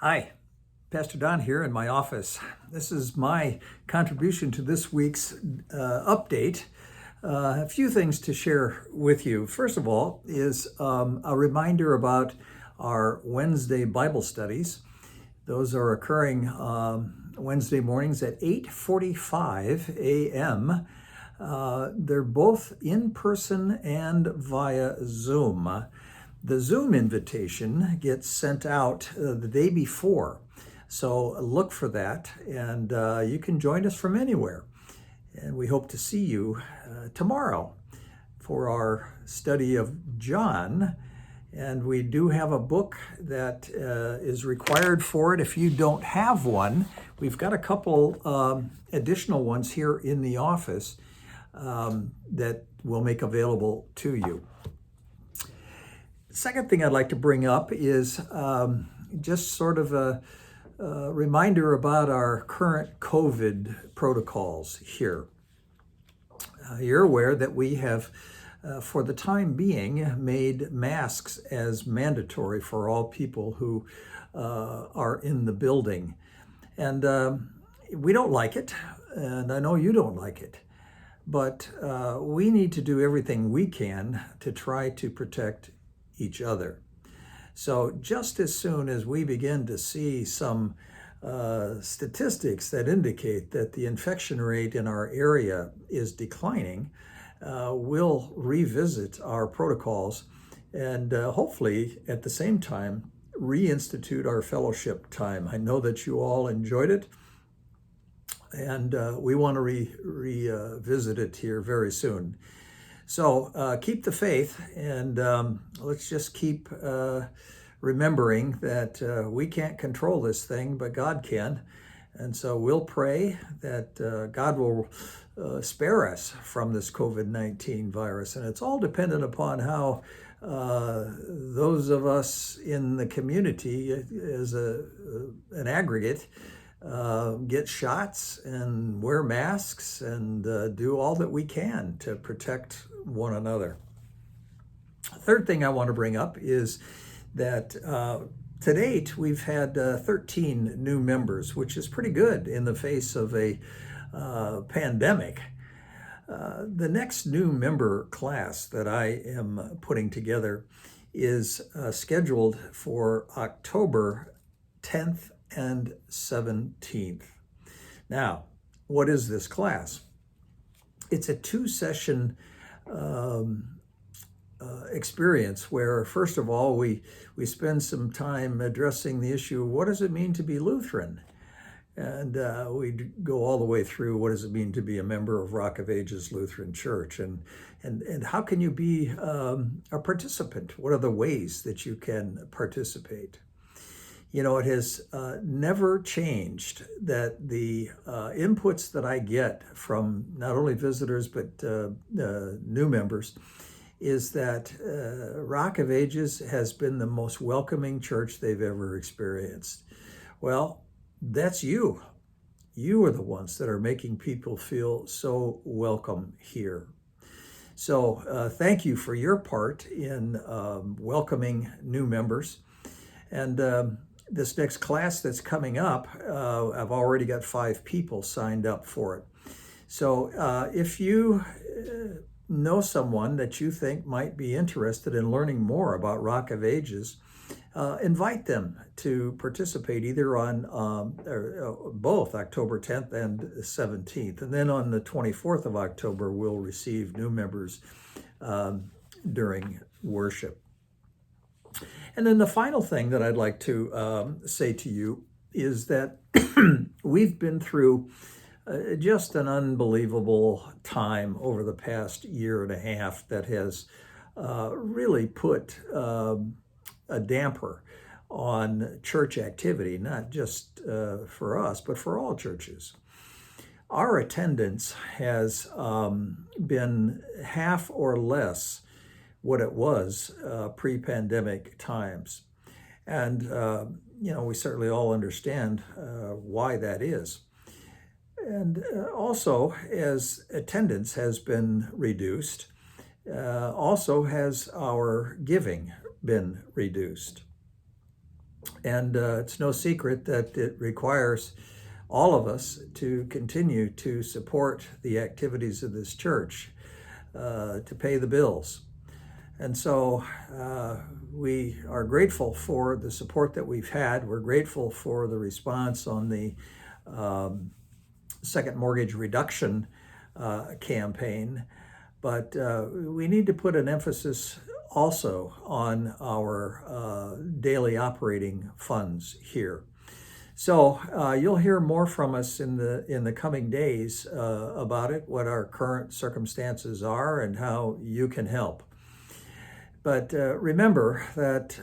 Hi, Pastor Don here in my office. This is my contribution to this week's update. A few things to share with you. First of all is a reminder about our Wednesday Bible studies. Those are occurring Wednesday mornings at 8:45 a.m. They're both in person and via Zoom. The Zoom invitation gets sent out the day before. So look for that, and you can join us from anywhere. And we hope to see you tomorrow for our study of John. And we do have a book that is required for it. If you don't have one, we've got a couple additional ones here in the office that we'll make available to you. Second thing I'd like to bring up is just sort of a reminder about our current COVID protocols here. You're aware that we have, for the time being, made masks as mandatory for all people who are in the building. And we don't like it, and I know you don't like it, but we need to do everything we can to try to protect each other. So just as soon as we begin to see some statistics that indicate that the infection rate in our area is declining, we'll revisit our protocols and hopefully at the same time reinstitute our fellowship time. I know that you all enjoyed it, and we want to revisit it here very soon. So keep the faith, and let's just keep remembering that we can't control this thing, but God can. And so we'll pray that God will spare us from this COVID-19 virus. And it's all dependent upon how those of us in the community as an aggregate get shots and wear masks and do all that we can to protect one another. Third thing I want to bring up is that to date we've had 13 new members, which is pretty good in the face of a pandemic. The next new member class that I am putting together is scheduled for October 10th and 17th. Now, what is this class? It's a two-session experience where, first of all, we spend some time addressing the issue of what does it mean to be Lutheran? And we go all the way through what does it mean to be a member of Rock of Ages Lutheran Church, and how can you be a participant? What are the ways that you can participate? You know, it has never changed that the inputs that I get from not only visitors but new members is that Rock of Ages has been the most welcoming church they've ever experienced. Well, that's you. You are the ones that are making people feel so welcome here. So thank you for your part in welcoming new members. And this next class that's coming up, I've already got 5 people signed up for it. So if you know someone that you think might be interested in learning more about Rock of Ages, invite them to participate either on both October 10th and 17th. And then on the 24th of October, we'll receive new members during worship. And then the final thing that I'd like to say to you is that we've been through just an unbelievable time over the past year and a half that has really put a damper on church activity, not just for us, but for all churches. Our attendance has been half or less what it was pre-pandemic times. And, we certainly all understand why that is. And also, as attendance has been reduced, also has our giving been reduced. And it's no secret that it requires all of us to continue to support the activities of this church, to pay the bills. And so we are grateful for the support that we've had. We're grateful for the response on the second mortgage reduction campaign. But we need to put an emphasis also on our daily operating funds here. So you'll hear more from us in the coming days about it, what our current circumstances are, and how you can help. But remember that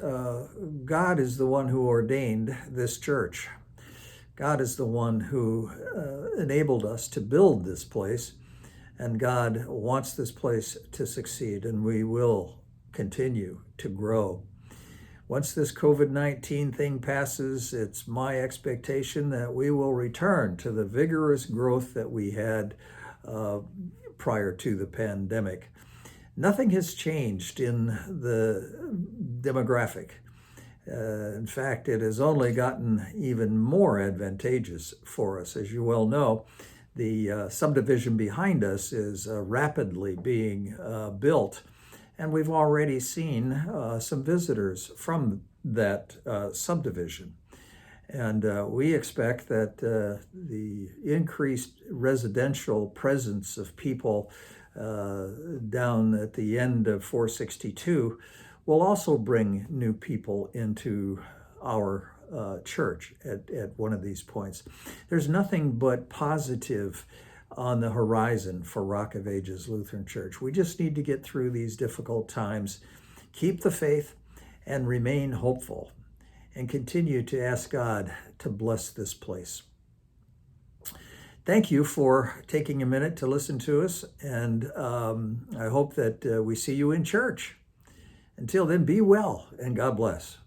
God is the one who ordained this church. God is the one who enabled us to build this place, and God wants this place to succeed, and we will continue to grow. Once this COVID-19 thing passes, it's my expectation that we will return to the vigorous growth that we had prior to the pandemic. Nothing has changed in the demographic. In fact, it has only gotten even more advantageous for us. As you well know, the subdivision behind us is rapidly being built, and we've already seen some visitors from that subdivision. And we expect that the increased residential presence of people down at the end of 462 will also bring new people into our church at one of these points. There's nothing but positive on the horizon for Rock of Ages Lutheran Church. We just need to get through these difficult times, keep the faith, and remain hopeful, and continue to ask God to bless this place. Thank you for taking a minute to listen to us, and I hope that we see you in church. Until then, be well, and God bless.